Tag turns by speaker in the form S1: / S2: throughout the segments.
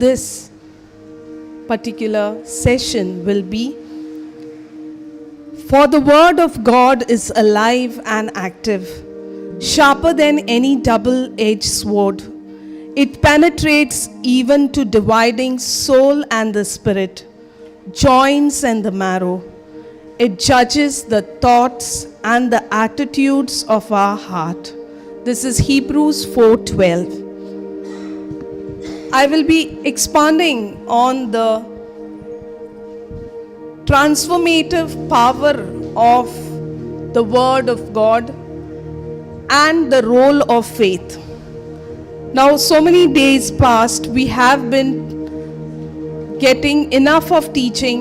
S1: This particular session will be, for the word of God is alive and active, sharper than any double-edged sword. It penetrates even to dividing soul and the spirit, joints and the marrow. It judges the thoughts and the attitudes of our heart. This is Hebrews 4:12. I will be expanding on the transformative power of the Word of God and the role of faith. Now, so many days past, we have been getting enough of teaching,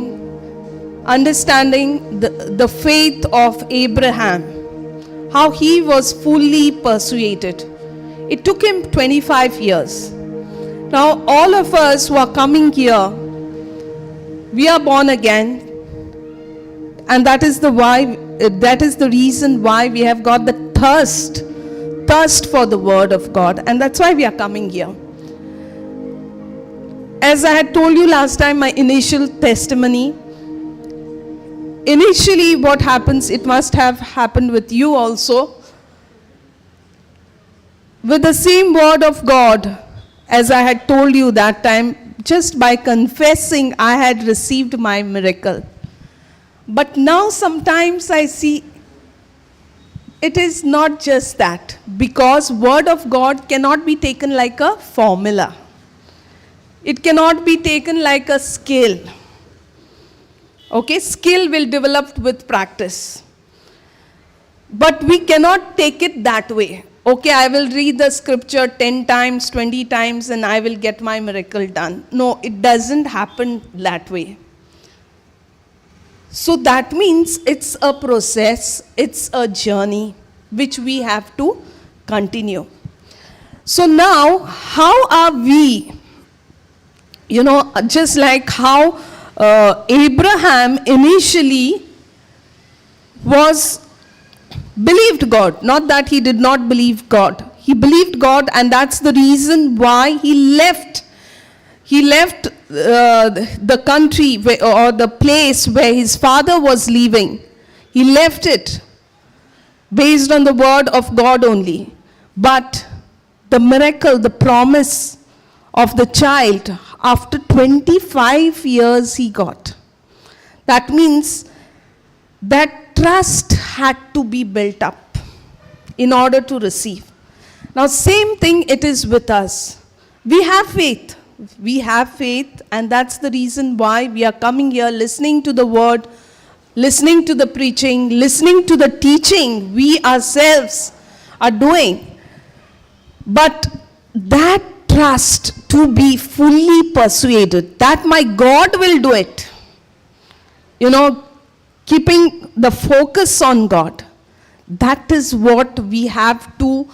S1: understanding the faith of Abraham, how he was fully persuaded. It took him 25 years. Now, all of us who are coming here, we are born again, and that is the reason why we have got the thirst for the word of God, and that's why we are coming here. As I had told you last time, my initial testimony, initially what happens, it must have happened with you also. With the same word of God, as I had told you that time, just by confessing, I had received my miracle. But now sometimes I see it is not just that, because word of God cannot be taken like a formula. It cannot be taken like a skill. Okay, skill will develop with practice. But we cannot take it that way. Okay, I will read the scripture 10 times, 20 times, and I will get my miracle done. No, it doesn't happen that way. So that means it's a process, it's a journey which we have to continue. So now, how are we, just like how Abraham initially believed God, not that he did not believe God. He believed God, and that's the reason why he left the country or the place where his father was living. He left it based on the word of God only. But the miracle, the promise of the child, after 25 years he got. That means that trust had to be built up in order to receive. Now, same thing it is with us. We have faith. We have faith, and that's the reason why we are coming here, listening to the word, listening to the preaching, listening to the teaching we ourselves are doing. But that trust to be fully persuaded that my God will do it, keeping the focus on God, that is what we have to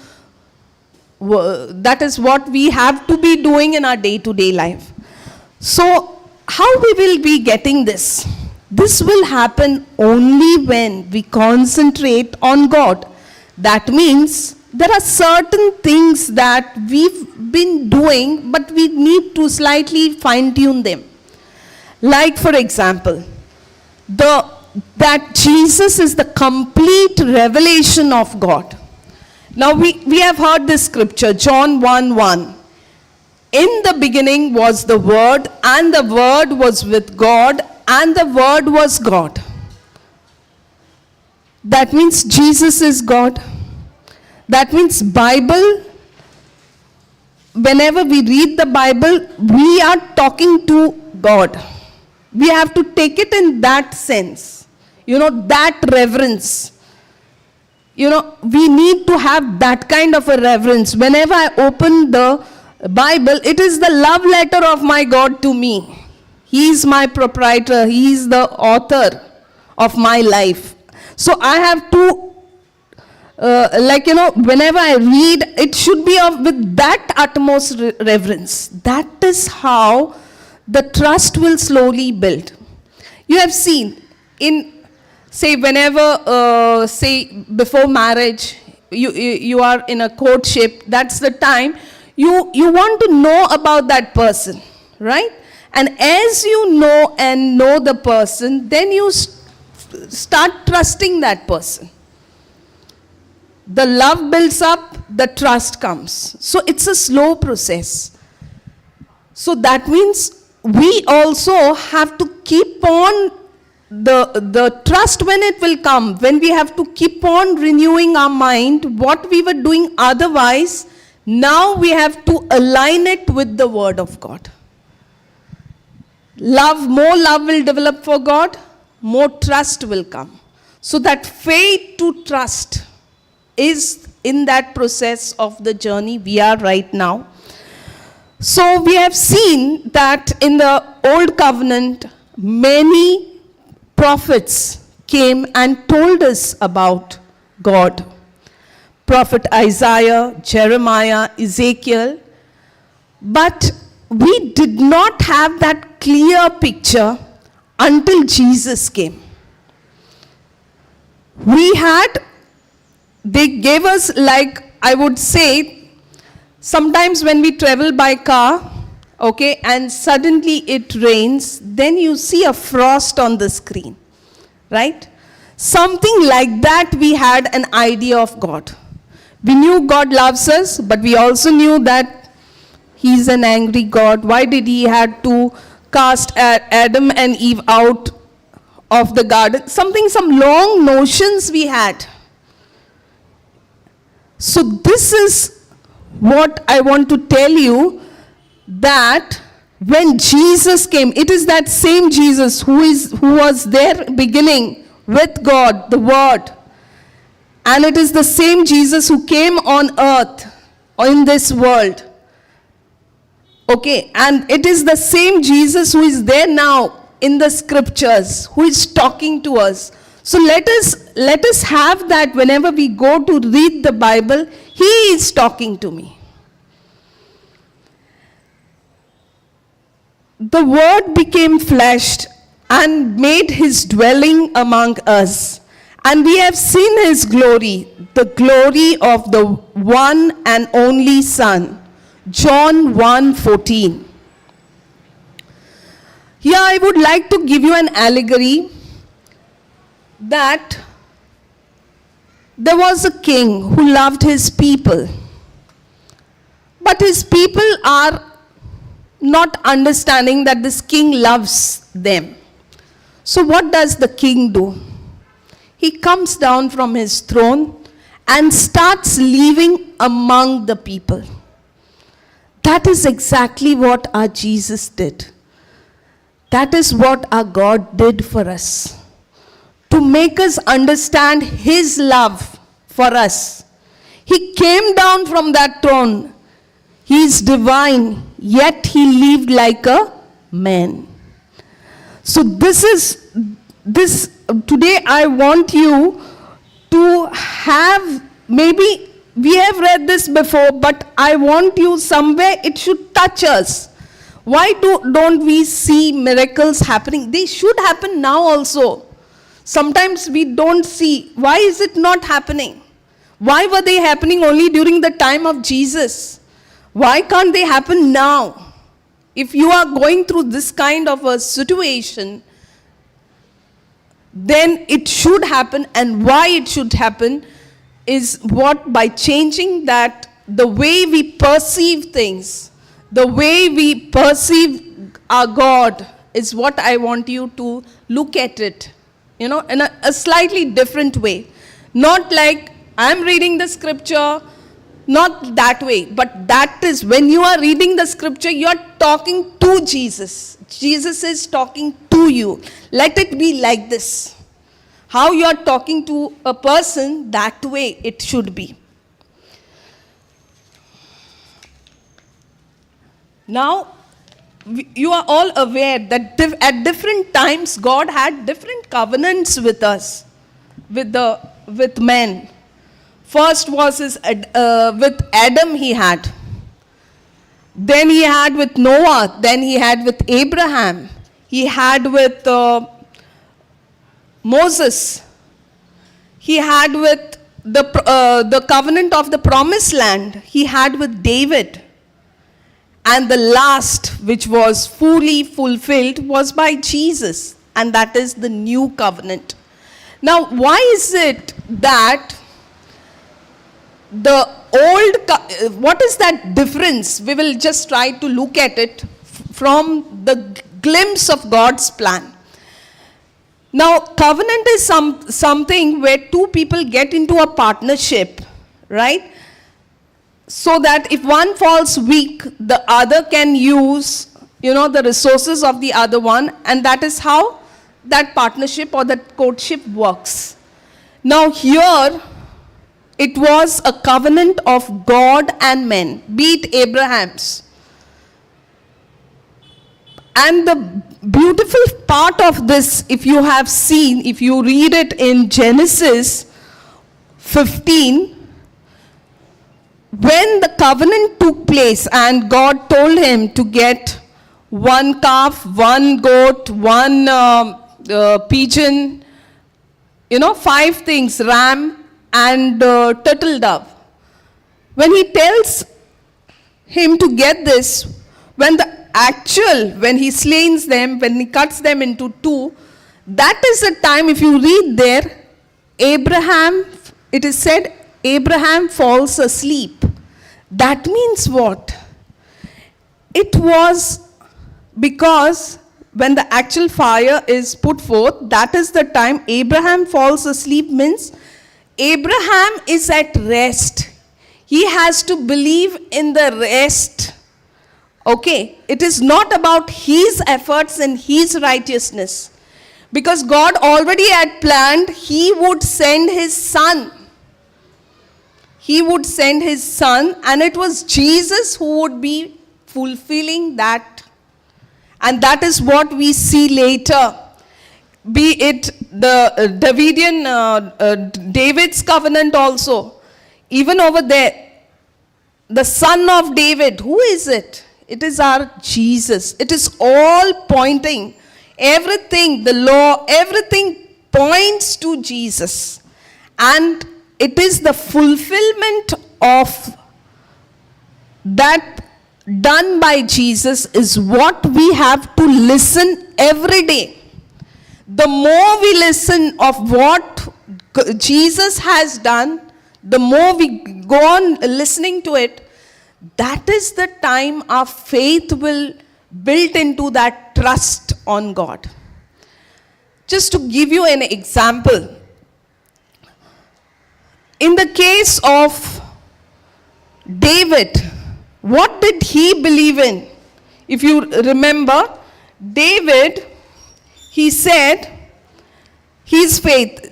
S1: be doing in our day-to-day life. So how we will be getting this? This will happen only when we concentrate on God. That means there are certain things that we've been doing, but we need to slightly fine-tune them. Like, for example, that Jesus is the complete revelation of God. Now we have heard this scripture, John 1:1. In the beginning was the Word, and the Word was with God, and the Word was God. That means Jesus is God. That means Bible, whenever we read the Bible, we are talking to God. We have to take it in that sense, that reverence. We need to have that kind of a reverence. Whenever I open the Bible, it is the love letter of my God to me. He is my proprietor. He is the author of my life. So I have to, whenever I read, it should be with that utmost reverence. That is how the trust will slowly build. You have seen whenever before marriage, you are in a courtship, that's the time you want to know about that person. right? And as you know the person, then you start trusting that person. The love builds up, the trust comes. So it's a slow process. So that means we also have to keep on the trust when it will come, when we have to keep on renewing our mind, what we were doing otherwise, now we have to align it with the Word of God. More love will develop for God, more trust will come. So that faith to trust is in that process of the journey we are right now. So we have seen that in the Old Covenant, many prophets came and told us about God. Prophet Isaiah, Jeremiah, Ezekiel. But we did not have that clear picture until Jesus came. They gave us, like I would say, sometimes when we travel by car, okay, and suddenly it rains, then you see a frost on the screen, right? Something like that we had an idea of God. We knew God loves us, but we also knew that He's an angry God. Why did He had to cast Adam and Eve out of the garden? Some long notions we had. So this is what I want to tell you, that when Jesus came, it is that same Jesus who was there beginning with God, the Word. And it is the same Jesus who came on earth, or in this world. Okay, and it is the same Jesus who is there now in the scriptures, who is talking to us. So let us have that whenever we go to read the Bible, He is talking to me. The Word became flesh and made His dwelling among us. And we have seen His glory, the glory of the one and only Son. John 1:14. Here I would like to give you an allegory that there was a king who loved his people. But his people are not understanding that this king loves them. So what does the king do? He comes down from his throne and starts living among the people. That is exactly what our Jesus did. That is what our God did for us. To make us understand His love for us. He came down from that throne. He is divine, yet He lived like a man. So today I want you to have, maybe we have read this before, but I want you somewhere, it should touch us. Why don't we see miracles happening? They should happen now also. Sometimes we don't see. Why is it not happening? Why were they happening only during the time of Jesus? Why can't they happen now? If you are going through this kind of a situation, then it should happen. And why it should happen is what? By changing that, the way we perceive things, the way we perceive our God is what I want you to look at it, in a slightly different way. Not like I'm reading the scripture, not that way, but that is when you are reading the scripture, you are talking to Jesus. Jesus is talking to you. Let it be like this. How you are talking to a person, that way it should be. Now, you are all aware that at different times God had different covenants with us, with men. First was with Adam he had. Then he had with Noah. Then he had with Abraham. He had with Moses. He had with the covenant of the promised land. He had with David. And the last, which was fully fulfilled, was by Jesus. And that is the new covenant. Now, why is it that the what is that difference? We will just try to look at it from the glimpse of God's plan. Now, covenant is something where two people get into a partnership, right? So that if one falls weak, the other can use, the resources of the other one, and that is how that partnership or that courtship works. Now here, it was a covenant of God and men, be it Abraham's. And the beautiful part of this, if you have seen, if you read it in Genesis 15, when the covenant took place and God told him to get one calf, one goat, one pigeon, 5 things, ram and turtle dove. When he tells him to get this, when he slains them, when he cuts them into 2, that is the time, if you read there, Abraham, it is said, Abraham falls asleep. That means what? It was because when the actual fire is put forth, that is the time Abraham falls asleep, means Abraham is at rest. He has to believe in the rest. Okay, it is not about his efforts and his righteousness. Because God already had planned, he would send his son. He would send his son, and it was Jesus who would be fulfilling that. And that is what we see later. Be it the David's covenant also. Even over there, the son of David, who is it? It is our Jesus. It is all pointing. Everything, the law, everything points to Jesus. And it is the fulfillment of that done by Jesus is what we have to listen every day. The more we listen of what Jesus has done, the more we go on listening to it, that is the time our faith will build into that trust on God. Just to give you an example, in the case of David, what did he believe in? If you remember, David, he said his faith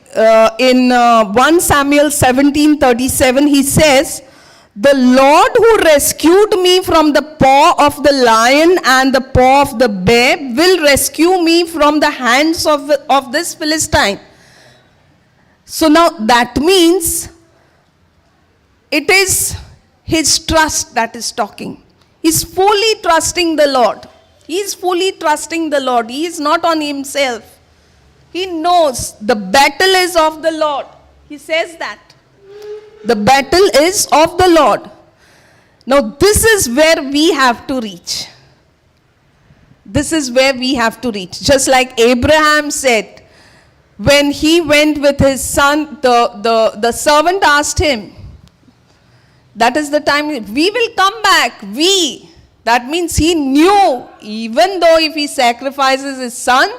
S1: in 1 Samuel 17:37, he says, "The Lord who rescued me from the paw of the lion and the paw of the bear will rescue me from the hands of this Philistine." So now that means it is his trust that is talking. He's fully trusting the Lord. He's fully trusting the Lord. He is not on himself. He knows the battle is of the Lord. He says that. The battle is of the Lord. Now this is where we have to reach. This is where we have to reach. Just like Abraham said, when he went with his son, the servant asked him, that is the time, we will come back. That means he knew, even though if he sacrifices his son,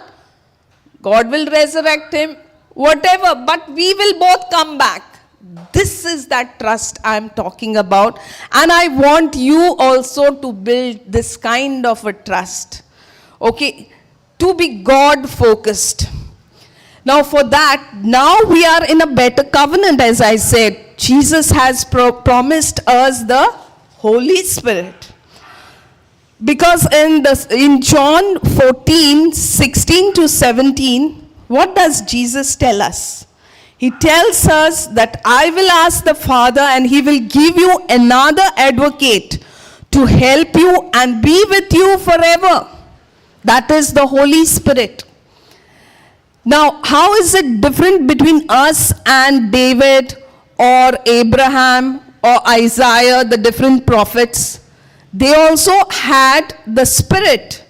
S1: God will resurrect him, whatever, but we will both come back. This is that trust I'm talking about. And I want you also to build this kind of a trust. Okay, to be God focused. Now for that, now we are in a better covenant, as I said. Jesus has promised us the Holy Spirit. Because in John 14:16-17, what does Jesus tell us? He tells us that I will ask the Father and he will give you another advocate to help you and be with you forever. That is the Holy Spirit. Now, how is it different between us and David or Abraham or Isaiah, the different prophets? they also had the Spirit.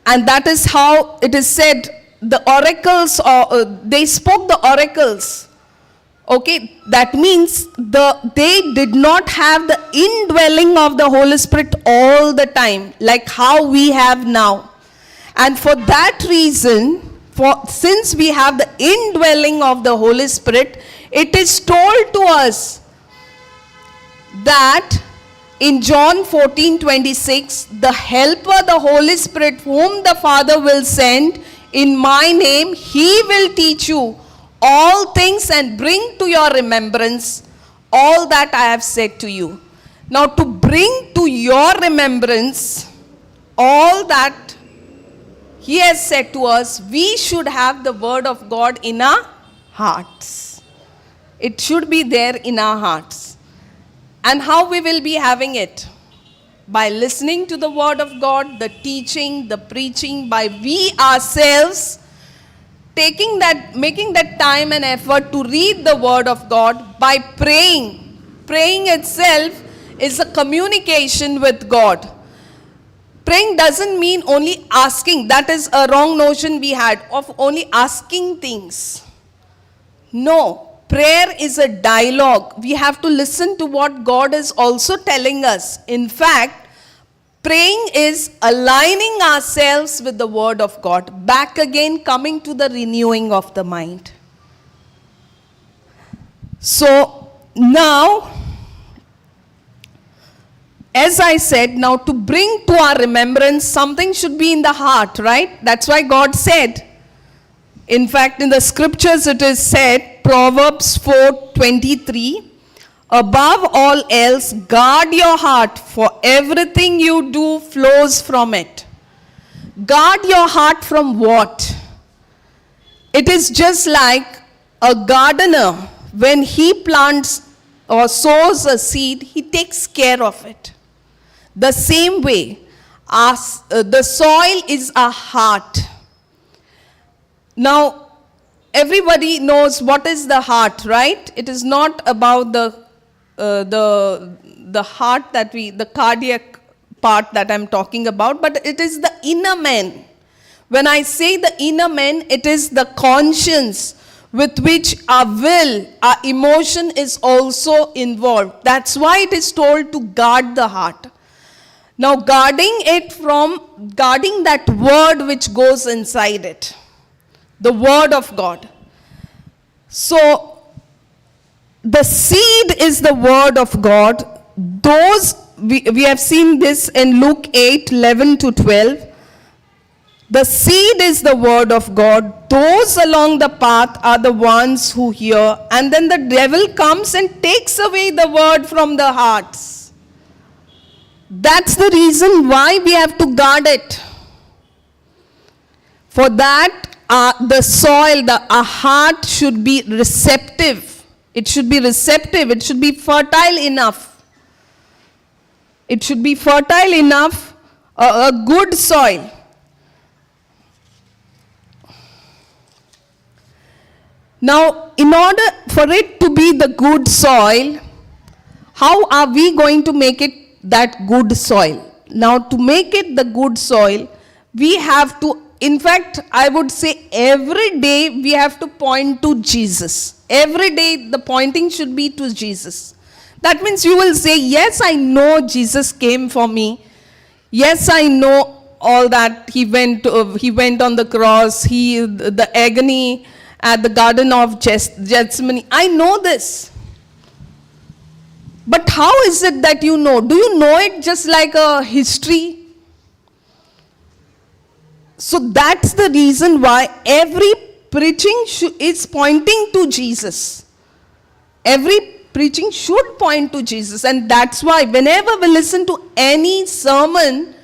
S1: And that is how it is said, the oracles, or they spoke the oracles. Okay, that means they did not have the indwelling of the Holy Spirit all the time, like how we have now. And for that reason, since we have the indwelling of the Holy Spirit, it is told to us that in John 14:26, the Helper, the Holy Spirit, whom the Father will send in my name, he will teach you all things and bring to your remembrance all that I have said to you. Now, to bring to your remembrance all that he has said to us, we should have the word of God in our hearts. It should be there in our hearts. And how we will be having it? By listening to the word of God, the teaching, the preaching, by we ourselves making that time and effort to read the word of God, by praying. Praying itself is a communication with God. Praying doesn't mean only asking. That is a wrong notion we had of only asking things. No, prayer is a dialogue. We have to listen to what God is also telling us. In fact, praying is aligning ourselves with the word of God. Back again, coming to the renewing of the mind. So now, as I said, now to bring to our remembrance, something should be in the heart, right? That's why God said, in fact, in the scriptures it is said, Proverbs 4:23, above all else, guard your heart, for everything you do flows from it. Guard your heart from what? It is just like a gardener, when he plants or sows a seed, he takes care of it. The same way, the soil is our heart. Now, everybody knows what is the heart, right? It is not about the heart the cardiac part that I'm talking about, but it is the inner man. When I say the inner man, it is the conscience with which our will, our emotion is also involved. That's why it is told to guard the heart. Now, guarding that word which goes inside it, the word of God. So, the seed is the word of God. We have seen this in Luke 8:11-12. The seed is the word of God. Those along the path are the ones who hear. And then the devil comes and takes away the word from the hearts. That's the reason why we have to guard it. For that, the soil, our heart should be receptive. It should be receptive. It should be fertile enough. It should be fertile enough, a good soil. Now, in order for it to be the good soil, how are we going to make it that good soil? Now, to make it the good soil, we have to, in fact, I would say every day we have to point to Jesus. Every day the pointing should be to Jesus. That means you will say, yes, I know Jesus came for me. Yes, I know all that. He went on the cross, the agony at the Garden of Gethsemane. I know this. But how is it that you know? Do you know it just like a history? So that's the reason why every preaching is pointing to Jesus. Every preaching should point to Jesus. And that's why whenever we listen to any sermon,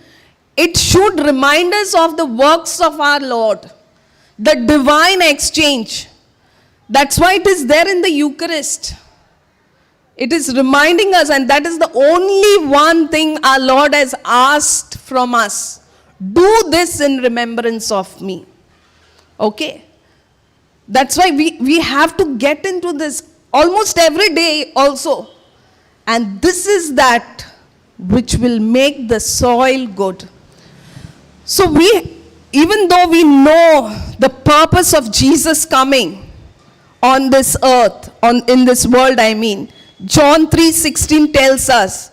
S1: it should remind us of the works of our Lord. The divine exchange. That's why it is there in the Eucharist. It is reminding us, and that is the only one thing our Lord has asked from us. Do this in remembrance of me. Okay? That's why we have to get into this almost every day also. And this is that which will make the soil good. So even though we know the purpose of Jesus coming on this earth, in this world, John 3:16 tells us,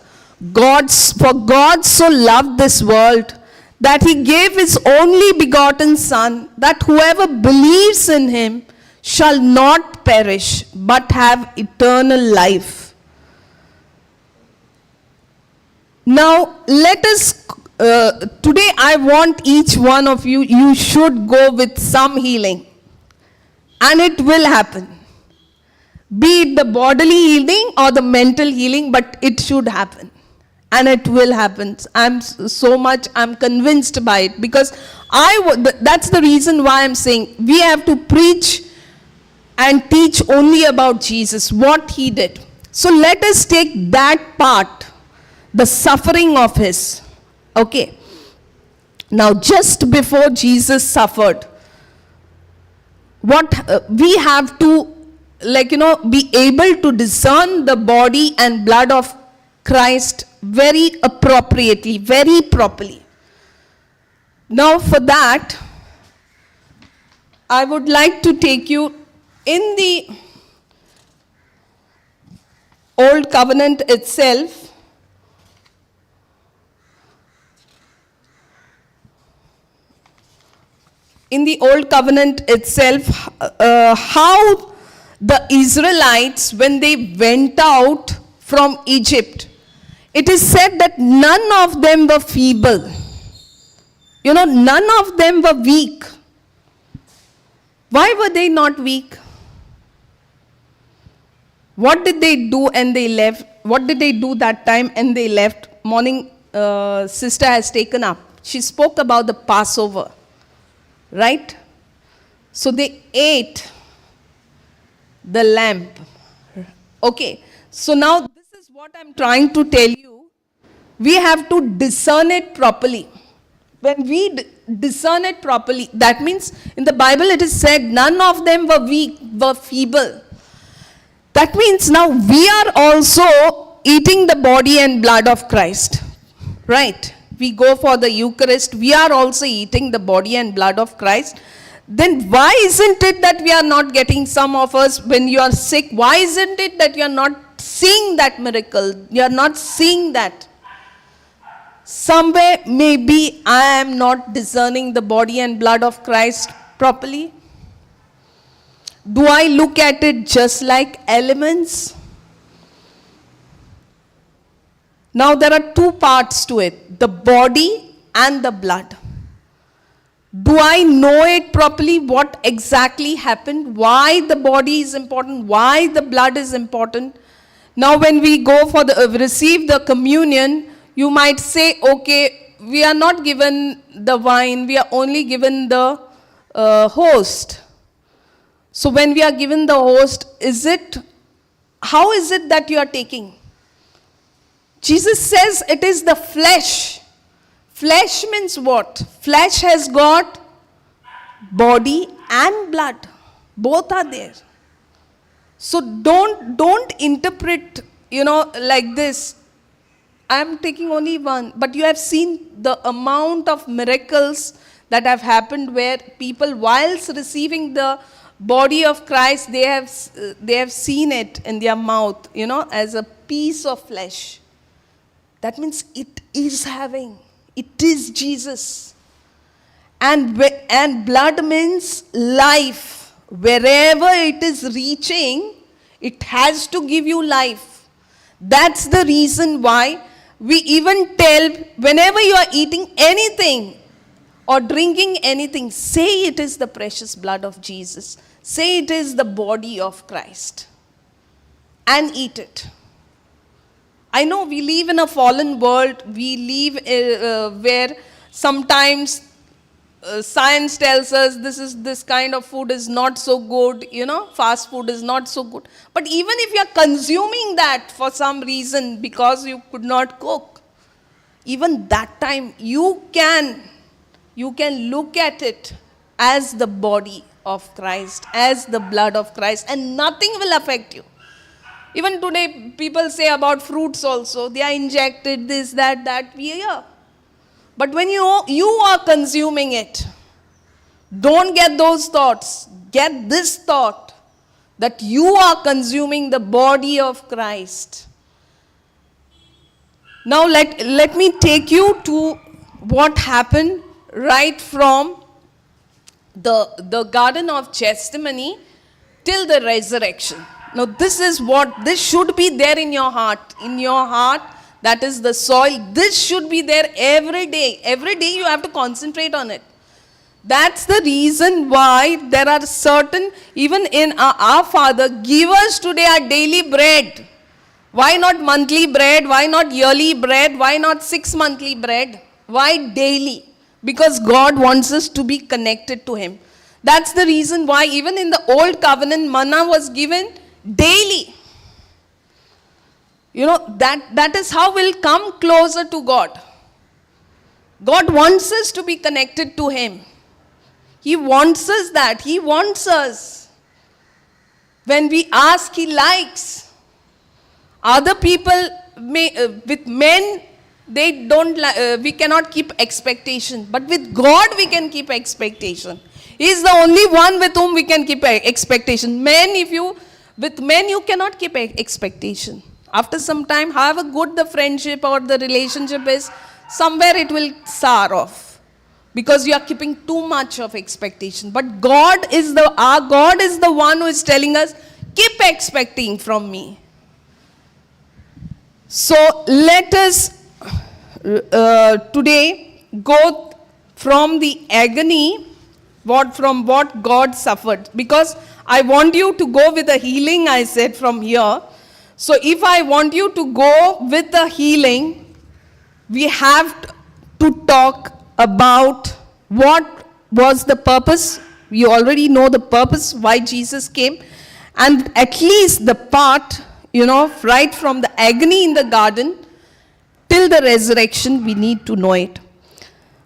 S1: for God so loved this world that he gave his only begotten Son, that whoever believes in him shall not perish, but have eternal life. Now, let us, today I want each one of you, you should go with some healing. And it will happen. Be it the bodily healing or the mental healing, but it should happen. And it will happen. I'm convinced by it, because that's the reason why I'm saying we have to preach and teach only about Jesus, what he did. So let us take that part, the suffering of his. Okay. Now, just before Jesus suffered, what we have to, be able to discern the body and blood of Christ very appropriately, very properly. Now, for that, I would like to take you in the Old Covenant itself. In the Old Covenant itself, how the Israelites, when they went out from Egypt, it is said that none of them were feeble. None of them were weak. Why were they not weak? What did they do and they left? What did they do that time and they left? Morning, sister has taken up. She spoke about the Passover. Right? So they ate the lamb. Okay. So now this is what I'm trying to tell you. We have to discern it properly. When we discern it properly, that means in the Bible it is said none of them were weak, were feeble. That means now we are also eating the body and blood of Christ. Right? We go for the Eucharist, we are also eating the body and blood of Christ. Then why isn't it that we are not getting, some of us, when you are sick, why isn't it that you are not seeing that miracle? You are not seeing that. Somewhere maybe I am not discerning the body and blood of Christ properly. Do I look at it just like elements? Now there are two parts to it, the body and the blood. Do I know it properly, what exactly happened, why the body is important, why the blood is important? Now when we go for receive the communion, you might say, okay, we are not given the wine, we are only given the host. So when we are given the host, how is it that you are taking? Jesus says it is the flesh. Flesh means what? Flesh has got body and blood. Both are there. So don't interpret, like this. I am taking only one. But you have seen the amount of miracles that have happened where people, whilst receiving the body of Christ, they have seen it in their mouth, as a piece of flesh. That means it is Jesus. And blood means life. Wherever it is reaching, it has to give you life. That's the reason why we even tell, whenever you are eating anything or drinking anything, say it is the precious blood of Jesus. Say it is the body of Christ. And eat it. I know we live in a fallen world. We live where sometimes science tells us this kind of food is not so good, fast food is not so good. But even if you are consuming that for some reason because you could not cook, even that time you can look at it as the body of Christ, as the blood of Christ, and nothing will affect you. Even today, people say about fruits also. They are injected, this, that. We hear. But when you are consuming it, don't get those thoughts. Get this thought that you are consuming the body of Christ. Now let me take you to what happened right from the Garden of Gethsemane till the resurrection. Now this should be there in your heart. In your heart, that is the soil. This should be there every day. Every day you have to concentrate on it. That's the reason why there are certain, even in our Father, give us today our daily bread. Why not monthly bread? Why not yearly bread? Why not 6 monthly bread? Why daily? Because God wants us to be connected to Him. That's the reason why even in the old covenant, manna was given daily. You know, that is how we'll come closer to God. God wants us to be connected to Him. He wants us that. He wants us. When we ask, He likes. Other people, with men, they don't. We cannot keep expectation. But with God, we can keep expectation. He is the only one with whom we can keep expectation. With men, you cannot keep expectation. After some time, however good the friendship or the relationship is, somewhere it will sour off. Because you are keeping too much of expectation. But our God is the one who is telling us, keep expecting from me. So let us today go from the agony, from what God suffered. Because I want you to go with the healing, I said, from here. So if I want you to go with the healing, we have to talk about what was the purpose. We already know the purpose why Jesus came, and at least the part, right from the agony in the garden till the resurrection, we need to know it.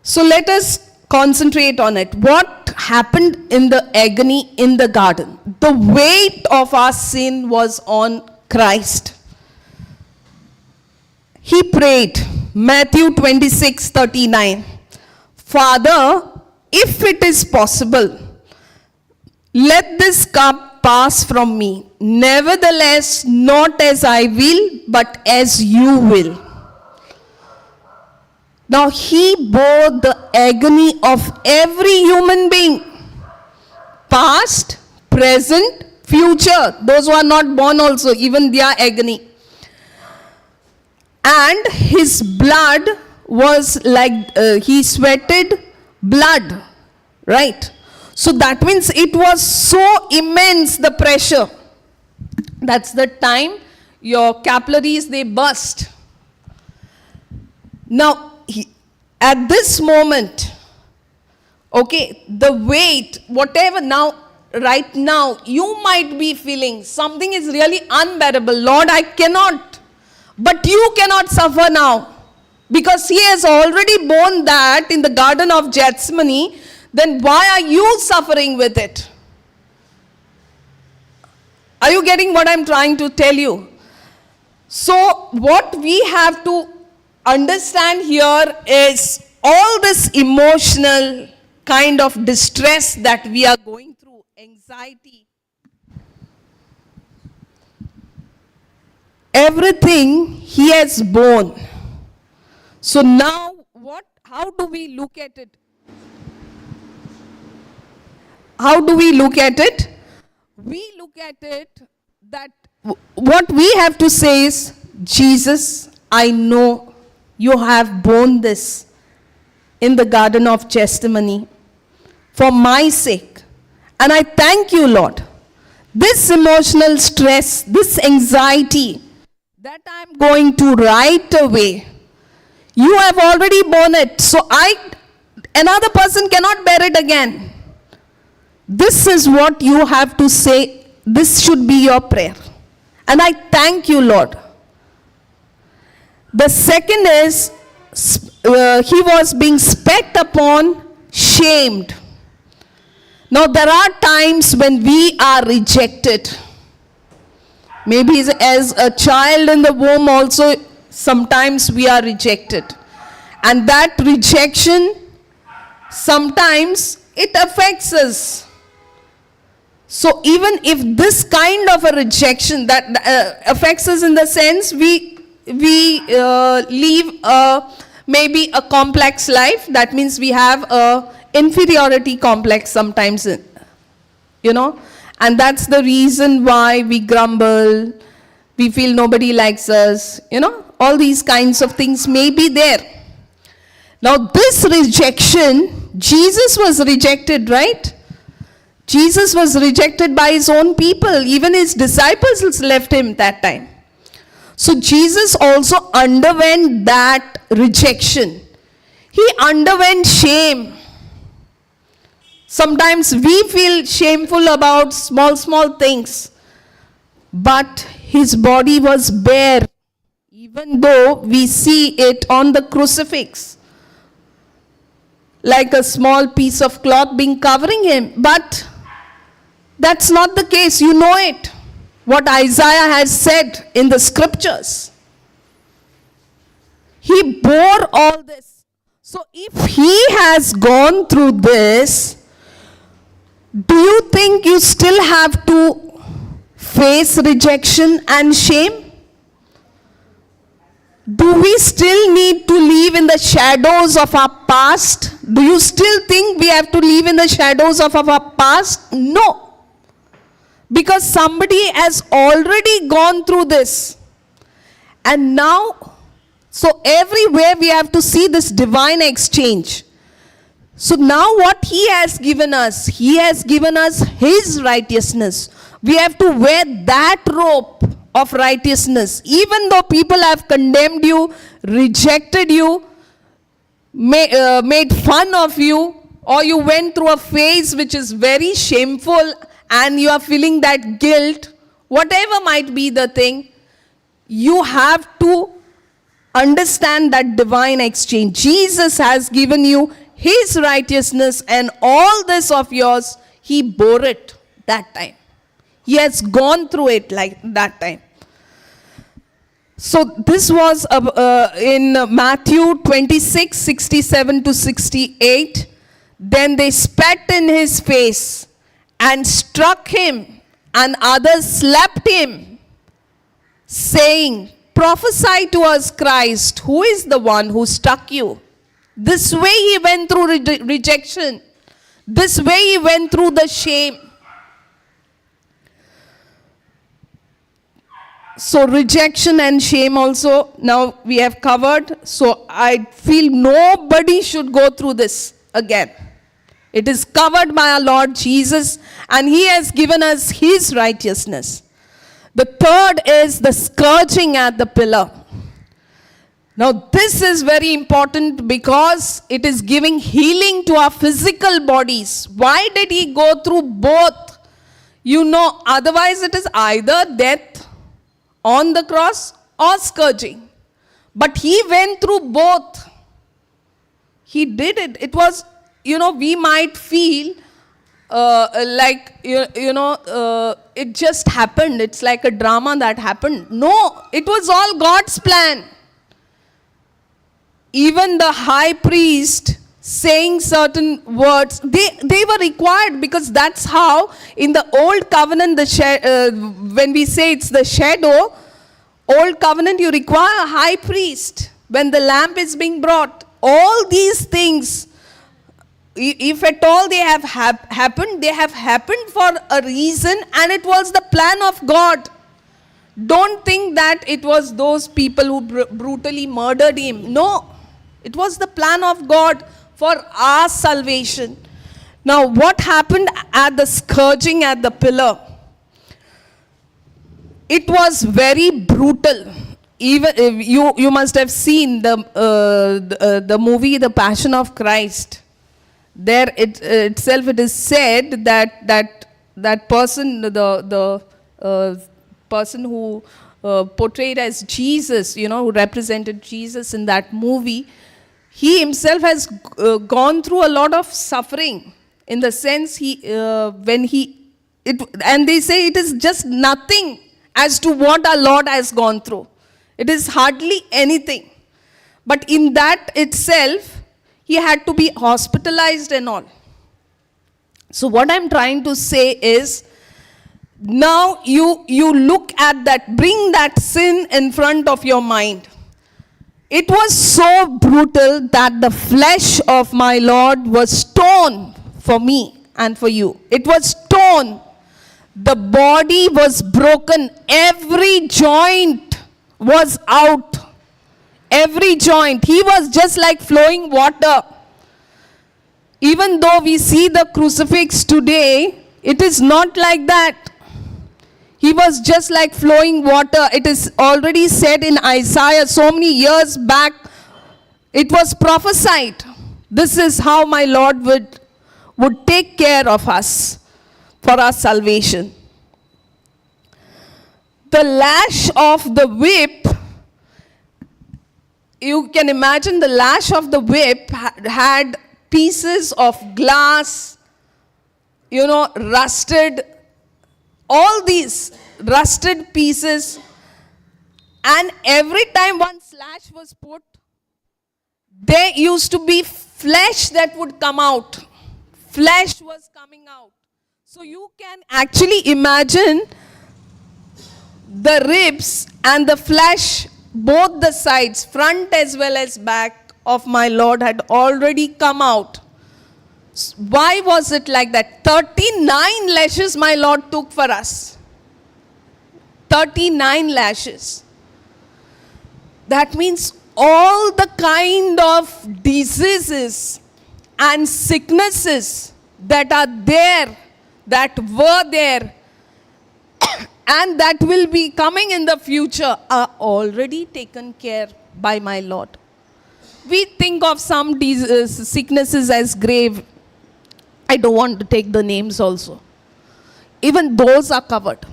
S1: So let us concentrate on it. What happened in the agony in the garden? The weight of our sin was on Christ. He prayed, Matthew 26:39. Father, if it is possible, let this cup pass from me. Nevertheless, not as I will, but as you will. Now, He bore the agony of every human being. Past, present, future. Those who are not born also, even their agony. And His blood was like, He sweated blood, right? So that means it was so immense, the pressure. That's the time your capillaries, they burst. Now, at this moment, okay, the weight, whatever right now, you might be feeling something is really unbearable. Lord, I cannot. But you cannot suffer now. Because He has already borne that in the Garden of Gethsemane, then why are you suffering with it? Are you getting what I'm trying to tell you? So what we have to understand here is all this emotional kind of distress that we are going through, anxiety, everything He has borne. So now, how do we look at it? How do we look at it? We look at it that what we have to say is, Jesus, I know you have borne this in the Garden of Gethsemane for my sake. And I thank you, Lord. This emotional stress, this anxiety that I'm going to right away, you have already borne it. So another person cannot bear it again. This is what you have to say. This should be your prayer. And I thank you, Lord. The second is, He was being spat upon, shamed. Now there are times when we are rejected. Maybe as a child in the womb also, sometimes we are rejected. And that rejection, sometimes it affects us. So even if this kind of a rejection that affects us in the sense we live maybe a complex life, that means we have a inferiority complex sometimes, and that's the reason why we grumble, we feel nobody likes us, all these kinds of things may be there. Now this rejection, Jesus was rejected, right? Jesus was rejected by his own people. Even his disciples left him that time. So Jesus also underwent that rejection. He underwent shame. Sometimes we feel shameful about small things. But his body was bare, even though we see it on the crucifix, like a small piece of cloth being covering him. But that's not the case. You know it. What Isaiah has said in the scriptures. He bore all this. So if he has gone through this, do you think you still have to face rejection and shame? Do we still need to live in the shadows of our past? Do you still think we have to live in the shadows of our past? No. Because somebody has already gone through this. And now, so everywhere we have to see this divine exchange. So now what he has given us his righteousness. We have to wear that robe of righteousness. Even though people have condemned you, rejected you, made fun of you, or you went through a phase which is very shameful and you are feeling that guilt, whatever might be the thing, you have to understand that divine exchange. Jesus has given you his righteousness, and all this of yours, he bore it that time. He has gone through it like that time. So this was in Matthew 26, 67 to 68. Then they spat in his face and struck him, and others slapped him, saying, "Prophesy to us, Christ, who is the one who struck you?" This way he went through rejection. This way he went through the shame. So rejection and shame also now we have covered. So I feel nobody should go through this again. It is covered by our Lord Jesus, and he has given us his righteousness. The third is the scourging at the pillar. Now this is very important because it is giving healing to our physical bodies. Why did he go through both? Otherwise it is either death on the cross or scourging. But he went through both. He did it. It was, we might feel it just happened. It's like a drama that happened. No, it was all God's plan. Even the high priest saying certain words, they were required, because that's how in the old covenant, when we say it's the shadow, old covenant, you require a high priest. When the lamp is being brought, all these things, if at all they have happened, they have happened for a reason, and it was the plan of God. Don't think that it was those people who brutally murdered him. No, it was the plan of God for our salvation. Now, what happened at the scourging at the pillar? It was very brutal. Even you must have seen the movie The Passion of Christ. There itself it is said that person, the person who portrayed as Jesus, who represented Jesus in that movie, he himself has gone through a lot of suffering, in the sense and they say it is just nothing as to what our Lord has gone through. It is hardly anything. But in that itself, he had to be hospitalized and all. So what I'm trying to say is, now you look at that, bring that sin in front of your mind. It was so brutal that the flesh of my Lord was torn for me and for you. It was torn. The body was broken. Every joint was out. Every joint. He was just like flowing water. Even though we see the crucifix today, it is not like that. He was just like flowing water. It is already said in Isaiah so many years back. It was prophesied. This is how my Lord would take care of us for our salvation. The lash of the whip, you can imagine the lash of the whip had pieces of glass, rusted, all these rusted pieces, and every time one slash was put, there used to be flesh that would come out. Flesh was coming out. So you can actually imagine the ribs and the flesh, both the sides, front as well as back of my Lord, had already come out. Why was it like that? 39 lashes my Lord took for us. 39 lashes. That means all the kind of diseases and sicknesses that are there, that were there, and that will be coming in the future are already taken care by my Lord. We think of some sicknesses as grave. I don't want to take the names also. Even those are covered.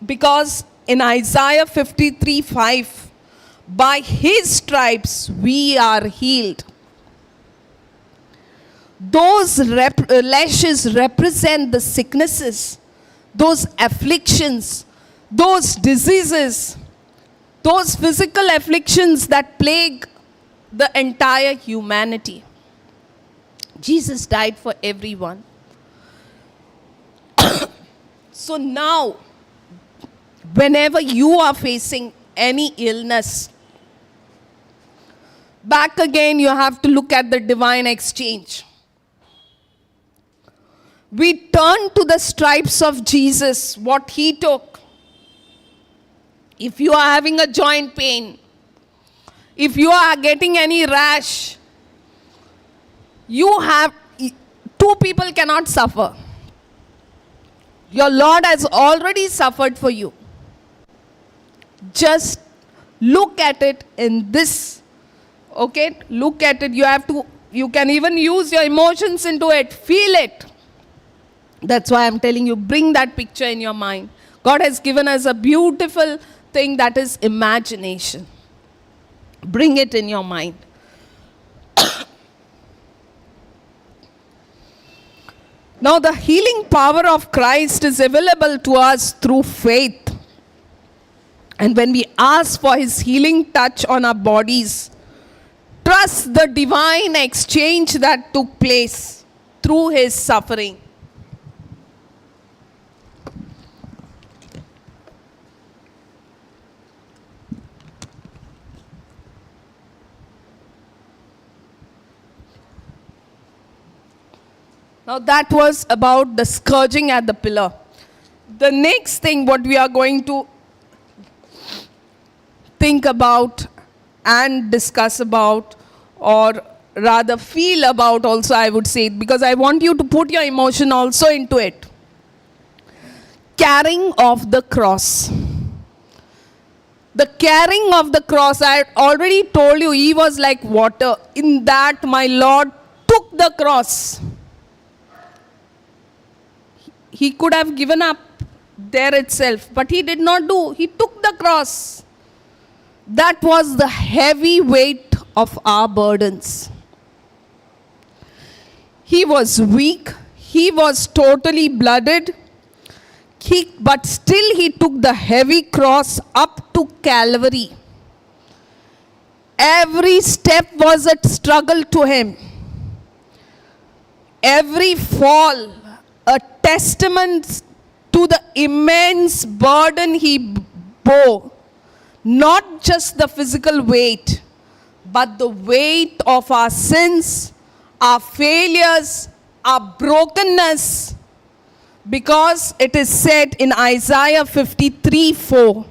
S1: Because in Isaiah 53:5, by his stripes we are healed. Those lashes represent the sicknesses, those afflictions, those diseases, those physical afflictions that plague the entire humanity. Jesus died for everyone. So now, whenever you are facing any illness, back again you have to look at the divine exchange. We turn to the stripes of Jesus, what he took. If you are having a joint pain, if you are getting any rash, two people cannot suffer. Your Lord has already suffered for you. Just look at it in this, okay? Look at it. You can even use your emotions into it. Feel it. That's why I'm telling you, bring that picture in your mind. God has given us a beautiful thing, that is imagination. Bring it in your mind. Now, the healing power of Christ is available to us through faith. And when we ask for his healing touch on our bodies, trust the divine exchange that took place through his suffering. Now that was about the scourging at the pillar. The next thing what we are going to think about and discuss about, or rather feel about also, I would say, because I want you to put your emotion also into it. Carrying of the cross. The carrying of the cross, I already told you, he was like water. In that my Lord took the cross. He could have given up there itself, but he did not do. He took the cross. That was the heavy weight of our burdens. He was weak. He was totally blooded. But still he took the heavy cross up to Calvary. Every step was a struggle to him. Every fall, a testament to the immense burden he bore. Not just the physical weight, but the weight of our sins, our failures, our brokenness. Because it is said in Isaiah 53:4,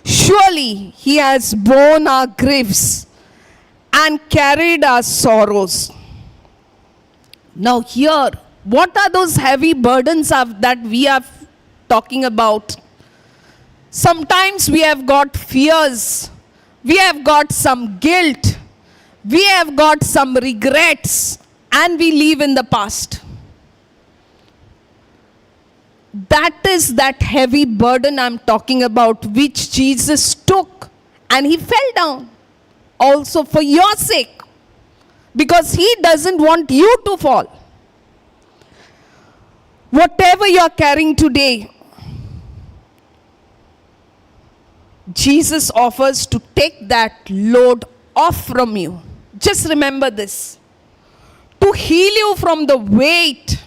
S1: surely he has borne our griefs and carried our sorrows. Now here, what are those heavy burdens that we are talking about? Sometimes we have got fears, we have got some guilt, we have got some regrets, and we live in the past. That is that heavy burden I'm talking about, which Jesus took, and he fell down also for your sake, because he doesn't want you to fall. Whatever you're carrying today, Jesus offers to take that load off from you. Just remember this. To heal you from the weight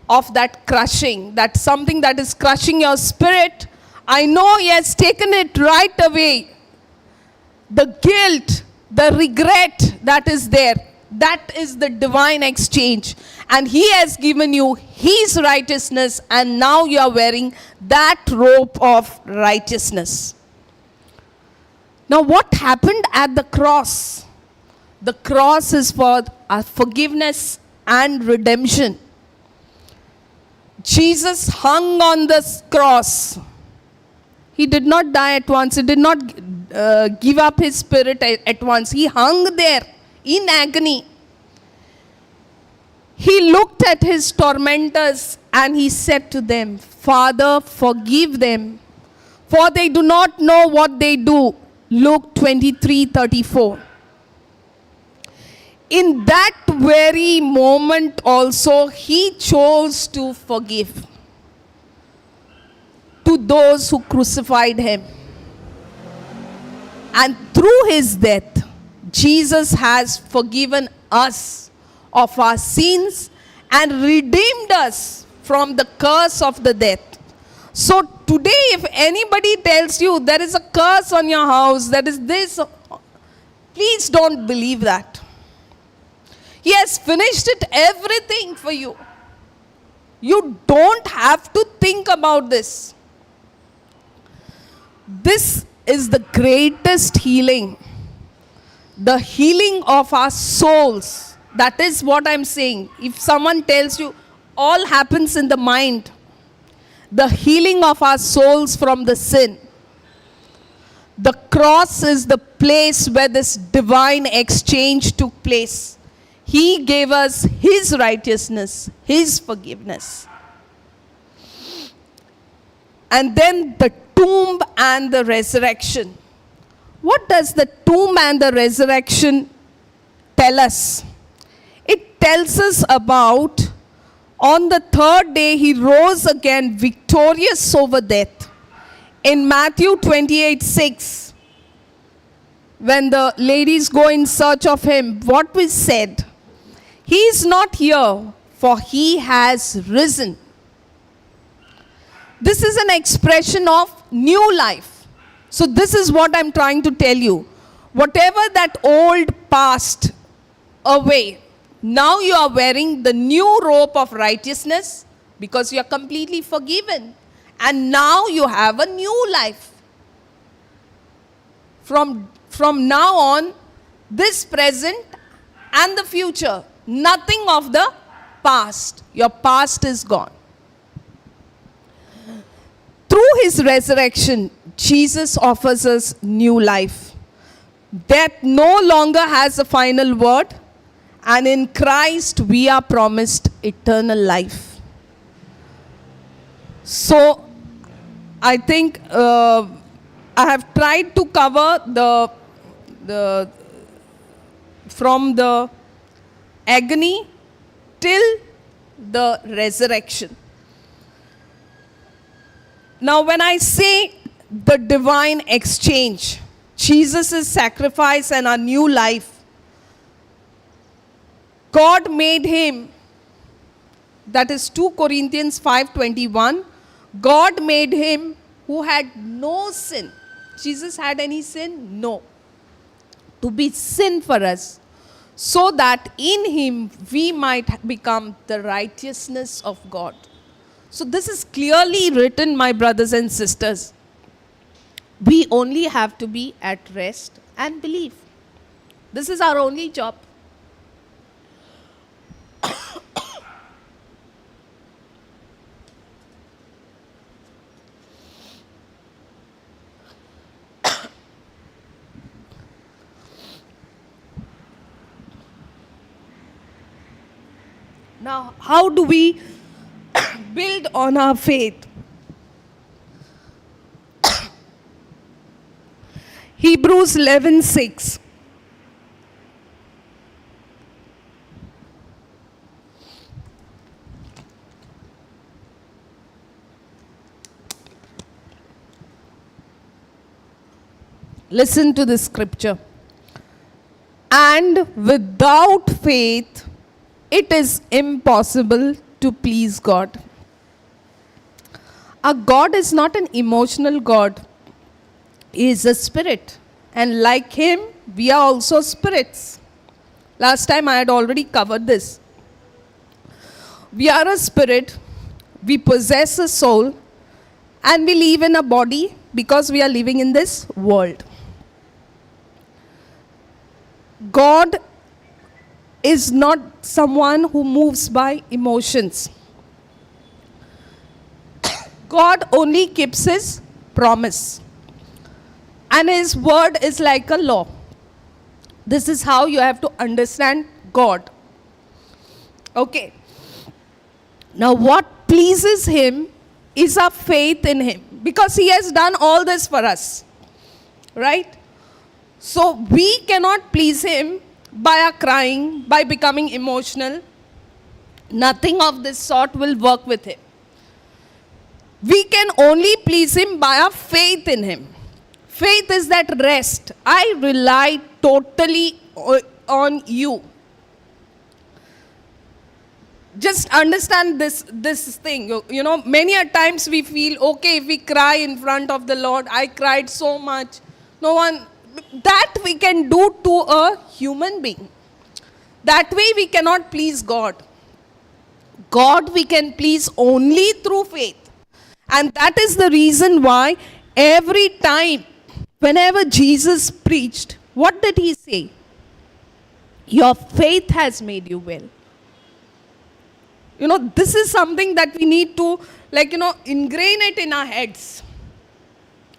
S1: of that crushing, that something that is crushing your spirit. I know he has taken it right away. The guilt, the regret that is there, that is the divine exchange. And he has given you his righteousness, and now you are wearing that robe of righteousness. Now what happened at the cross? The cross is for our forgiveness and redemption. Jesus hung on this cross. He did not die at once. He did not give up his spirit at once. He hung there in agony. He looked at his tormentors and he said to them, Father, forgive them, for they do not know what they do. Luke 23:34. In that very moment also, he chose to forgive to those who crucified him. And through his death, Jesus has forgiven us of our sins and redeemed us from the curse of the death. So today, if anybody tells you there is a curse on your house, there is this, please don't believe that. He has finished it, everything for you. You don't have to think about this. This is the greatest healing. The healing of our souls. That is what I'm saying. If someone tells you all happens in the mind, the healing of our souls from the sin. The cross is the place where this divine exchange took place. He gave us his righteousness, his forgiveness. And then the tomb and the resurrection. What does the tomb and the resurrection tell us? It tells us about on the third day he rose again victorious over death. In Matthew 28:6, when the ladies go in search of him, what was said? He is not here, for he has risen. This is an expression of new life. So this is what I'm trying to tell you. Whatever that old passed away, now you are wearing the new robe of righteousness because you are completely forgiven. And now you have a new life. From now on, this present and the future, nothing of the past. Your past is gone. Through his resurrection, Jesus offers us new life. Death no longer has a final word, and in Christ we are promised eternal life. So, I think I have tried to cover the from the agony till the resurrection. Now, when I say the divine exchange, Jesus' sacrifice and our new life, God made him, that is 2 Corinthians 5:21, God made him who had no sin. Jesus had any sin? No. To be sin for us, so that in him we might become the righteousness of God. So this is clearly written, my brothers and sisters. We only have to be at rest and believe. This is our only job. Now, how do we build on our faith? Hebrews 11:6. Listen to this scripture. And without faith, it is impossible to please God. Our God is not an emotional God. He is a spirit. And like him, we are also spirits. Last time I had already covered this. We are a spirit, we possess a soul, and we live in a body because we are living in this world. God is not someone who moves by emotions. God only keeps his promise. And his word is like a law. This is how you have to understand God. Okay. Now what pleases him is our faith in him, because he has done all this for us. Right? So we cannot please him by our crying, by becoming emotional. Nothing of this sort will work with him. We can only please him by our faith in him. Faith is that rest. I rely totally on you. Just understand this thing. You know, many a times we feel, okay, if we cry in front of the Lord, I cried so much. No one, that we can do to a human being. That way we cannot please God. God we can please only through faith. And that is the reason why every time, whenever Jesus preached, what did he say? Your faith has made you well. You know, this is something that we need to, ingrain it in our heads.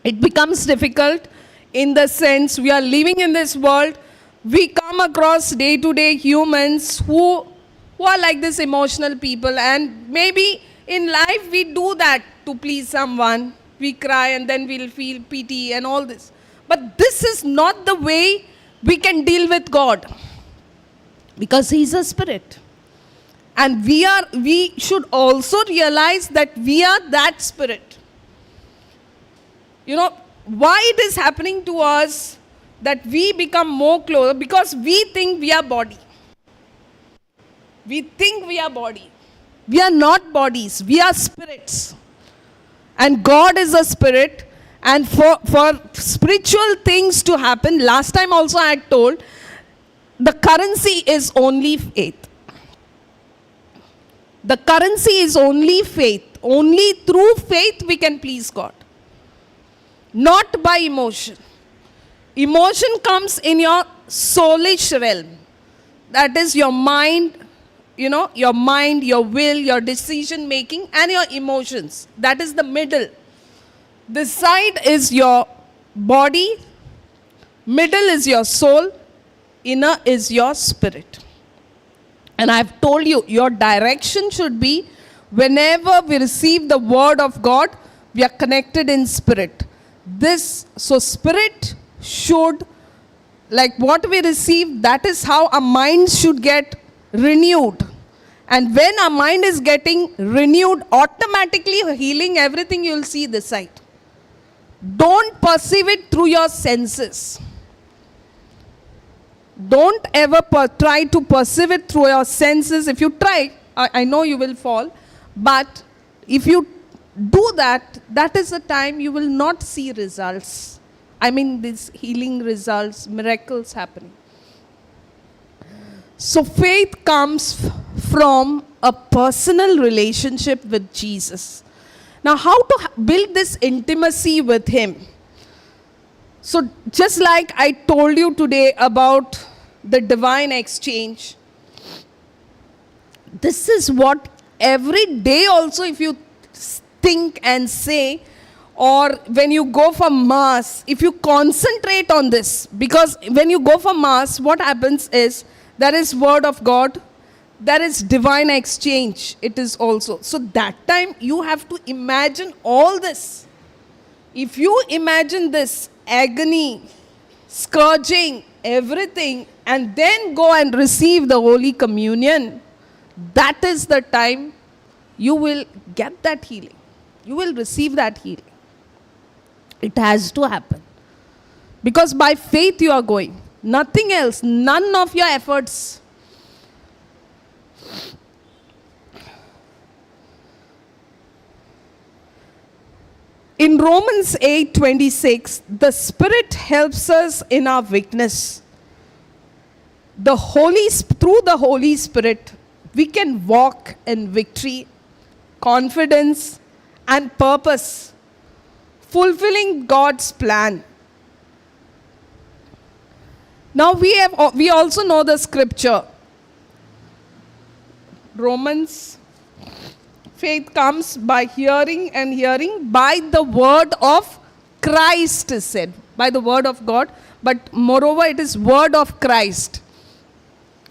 S1: It becomes difficult in the sense we are living in this world. We come across day-to-day humans who are like this emotional people, and maybe in life we do that to please someone. We cry and then we'll feel pity and all this. But this is not the way we can deal with God, because he's a spirit. And we should also realize that we are that spirit. You know, why it is happening to us that we become more closer? Because we think we are body. We think we are body. We are not bodies. We are spirits. And God is a spirit. And for spiritual things to happen, last time also I had told, the currency is only faith. The currency is only faith. Only through faith we can please God. Not by emotion. Emotion comes in your soulish realm. That is your mind, your mind, your will, your decision making, and your emotions. That is the middle. This side is your body, middle is your soul, inner is your spirit. And I've told you, your direction should be, whenever we receive the word of God, we are connected in spirit. So spirit should, like what we receive, that is how our minds should get renewed. And when our mind is getting renewed, automatically healing, everything you'll see this side. Don't perceive it through your senses. Don't ever try to perceive it through your senses. If you try, I know you will fall. But if you do that, that is the time you will not see results. I mean, these healing results, miracles happening. So faith comes from a personal relationship with Jesus. Now, how to build this intimacy with Him? So just like I told you today about the divine exchange, this is what every day also, if you think and say, or when you go for Mass, if you concentrate on this, because when you go for Mass, what happens is, there is Word of God, there is divine exchange, it is also. So that time you have to imagine all this. If you imagine this agony, scourging, everything, and then go and receive the Holy Communion, that is the time you will get that healing. You will receive that healing. It has to happen. Because by faith you are going. Nothing else. None of your efforts. In Romans 8:26, the Spirit helps us in our weakness. Through the Holy Spirit, we can walk in victory, confidence, and purpose, fulfilling God's plan. Now we also know the scripture. Romans, faith comes by hearing, and hearing by the word of Christ is said. By the word of God, but moreover it is word of Christ.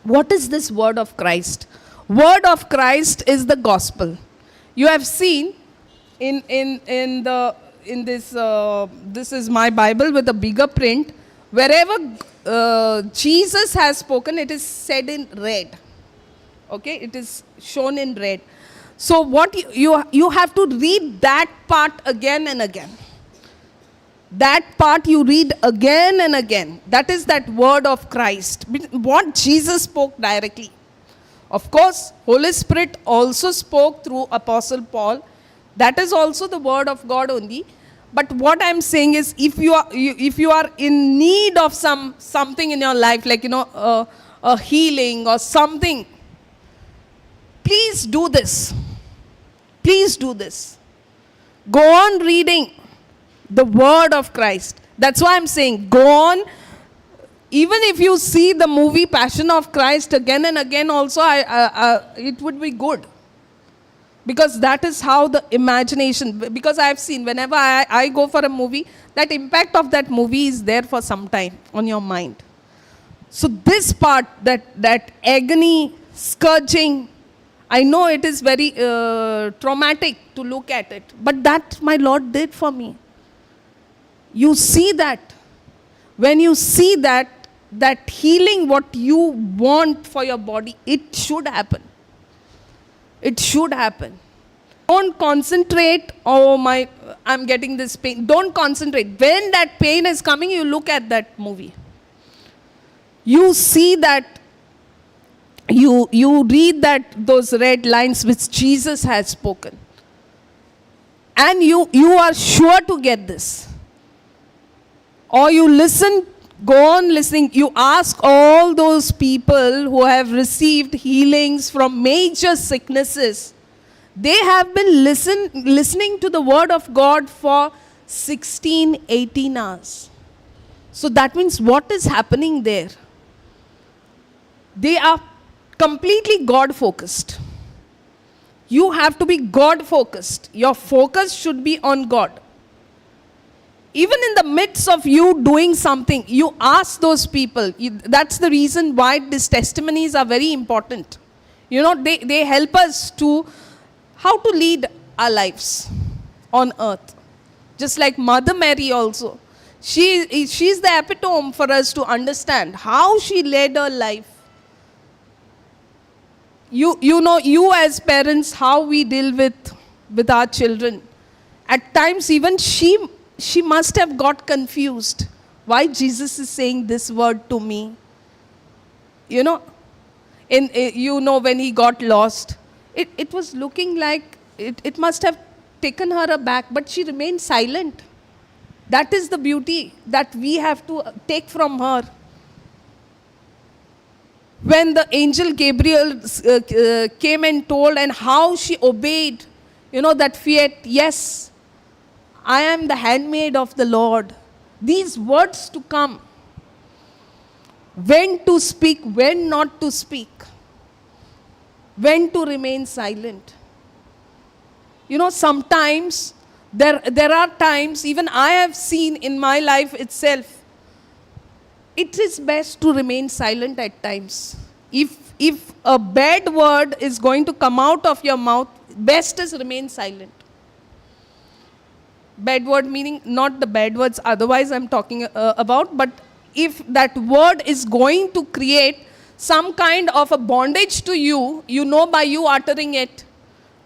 S1: What is this word of Christ? Word of Christ is the gospel. You have seen in this this is my Bible with a bigger print. Wherever Jesus has spoken, it is said in red. Okay, it is shown in red. So what you have to read that part again and again. That part you read again and again. That is that word of Christ. What Jesus spoke directly. Of course, Holy Spirit also spoke through Apostle Paul. That is also the word of God only. But what I'm saying is, if you are in need of something in your life, like a healing or something, please do this. Please do this. Go on reading the word of Christ. That's why I'm saying, go on. Even if you see the movie Passion of Christ again and again also, it would be good. Because that is how the imagination, because I have seen, whenever I go for a movie, that impact of that movie is there for some time on your mind. So this part, that agony, scourging, I know it is very traumatic to look at it, but that my Lord did for me. You see that. When you see that healing, what you want for your body, it should happen. It should happen. Don't concentrate, I'm getting this pain. Don't concentrate. When that pain is coming, you look at that movie. You see that, you read those red lines which Jesus has spoken. And you are sure to get this. Or you listen, go on listening. You ask all those people who have received healings from major sicknesses. They have been listening to the word of God for 16, 18 hours. So that means what is happening there? They are completely God-focused. You have to be God-focused. Your focus should be on God. Even in the midst of you doing something, you ask those people. That's the reason why these testimonies are very important. They help us to how to lead our lives on earth. Just like Mother Mary also. She's the epitome for us to understand how she led her life. you know, you as parents, how we deal with our children. At times even she must have got confused. Why Jesus is saying this word to me? You know, you know, when he got lost, it was looking like it must have taken her aback, but she remained silent. That is the beauty that we have to take from her. When the angel Gabriel came and told, and how she obeyed, you know, that fiat, yes, I am the handmaid of the Lord. These words to come. When to speak, when not to speak. When to remain silent. You know, sometimes, there are times, even I have seen in my life itself, it is best to remain silent at times. If a bad word is going to come out of your mouth, best is remain silent. Bad word meaning not the bad words otherwise I'm talking about, but if that word is going to create some kind of a bondage to you, you know, by you uttering it,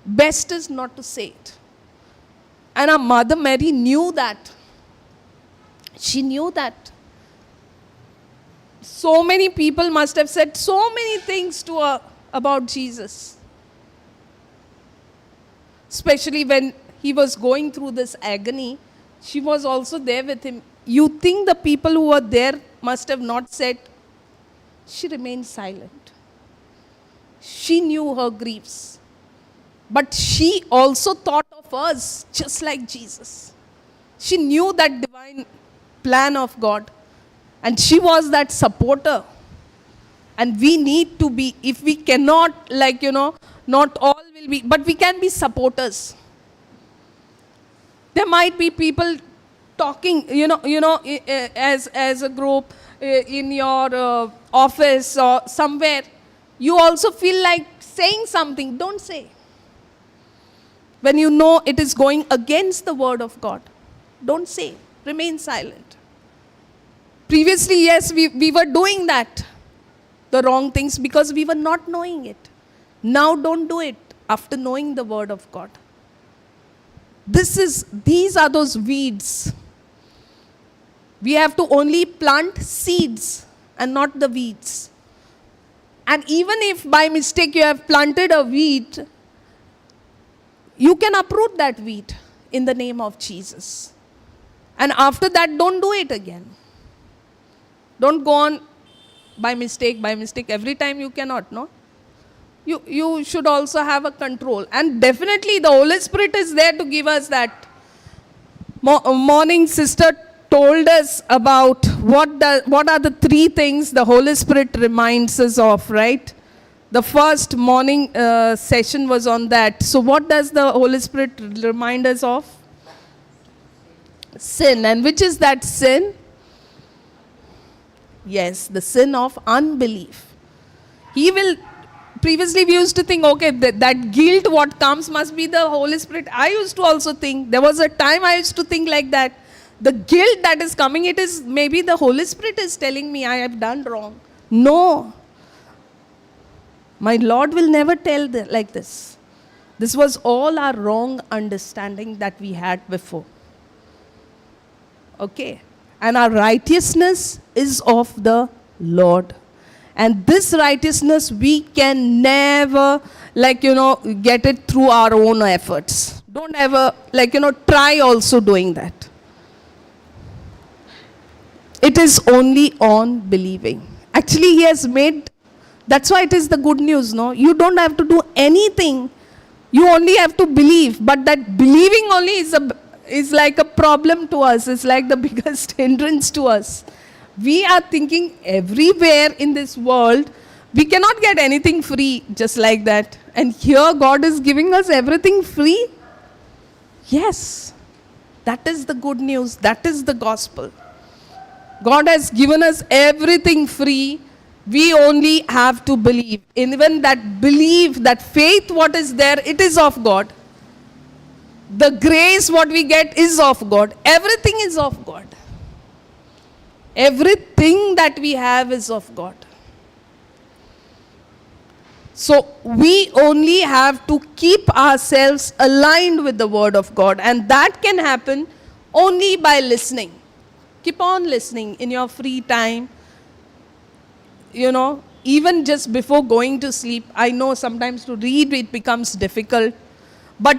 S1: best is not to say it. And our Mother Mary knew that. She knew that. So many people must have said so many things to her about Jesus. Especially when he was going through this agony, she was also there with him. You think the people who were there must have not said? She remained silent. She knew her griefs. But she also thought of us just like Jesus. She knew that divine plan of God. And she was that supporter. And we need to be, if we cannot, like, you know, not all will be, but we can be supporters. There might be people talking, you know, as a group, in your office or somewhere. You also feel like saying something. Don't say. When you know it is going against the word of God, don't say. Remain silent. Previously, yes, we were doing that, the wrong things, because we were not knowing it. Now don't do it after knowing the word of God. These are those weeds. We have to only plant seeds and not the weeds. And even if by mistake you have planted a weed, you can uproot that weed in the name of Jesus. And after that, don't do it again. Don't go on by mistake. Every time you cannot, no? You should also have a control. And definitely the Holy Spirit is there to give us that. Morning sister told us about what are the three things the Holy Spirit reminds us of, right? The first morning session was on that. So what does the Holy Spirit remind us of? Sin. And which is that sin? Yes, the sin of unbelief. Previously we used to think, okay, that guilt what comes must be the Holy Spirit. I used to also think, there was a time I used to think like that. The guilt that is coming, it is maybe the Holy Spirit is telling me I have done wrong. No. My Lord will never tell like this. This was all our wrong understanding that we had before. Okay. And our righteousness is of the Lord. And this righteousness we can never, get it through our own efforts. Don't ever, try also doing that. It is only on believing. Actually, he has made, that's why it is the good news, no? You don't have to do anything. You only have to believe. But that believing only is like a problem to us. It's like the biggest hindrance to us. We are thinking everywhere in this world, we cannot get anything free just like that. And here God is giving us everything free. Yes, that is the good news. That is the gospel. God has given us everything free. We only have to believe. Even that belief, that faith, what is there, it is of God. The grace what we get is of God. Everything is of God. Everything that we have is of God. So we only have to keep ourselves aligned with the Word of God, and that can happen only by listening. Keep on listening in your free time. Even just before going to sleep. I know sometimes to read it becomes difficult, but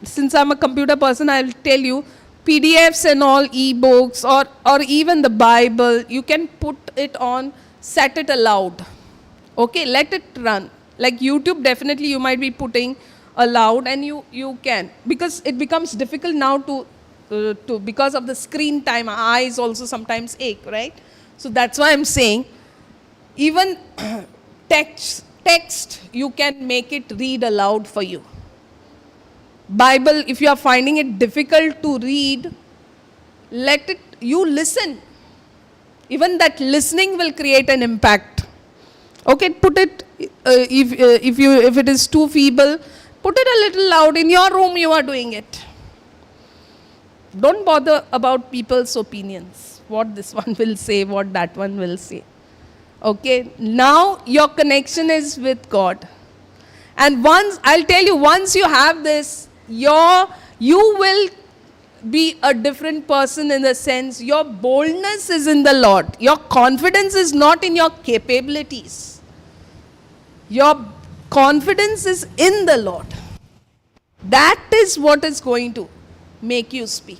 S1: since I'm a computer person, I'll tell you, PDFs and all, e-books, or even the Bible, you can put it on, set it aloud. Okay, let it run. Like YouTube, definitely you might be putting aloud, and you can, because it becomes difficult now to because of the screen time, our eyes also sometimes ache, right? So that's why I'm saying, even text, you can make it read aloud for you. Bible, if you are finding it difficult to read, you listen. Even that listening will create an impact. Okay, put it, if it is too feeble, put it a little loud. In your room you are doing it. Don't bother about people's opinions, what this one will say, what that one will say. Okay, now your connection is with God. And I'll tell you, once you have this, you will be a different person, in the sense your boldness is in the Lord. Your confidence is not in your capabilities. Your confidence is in the Lord. That is what is going to make you speak.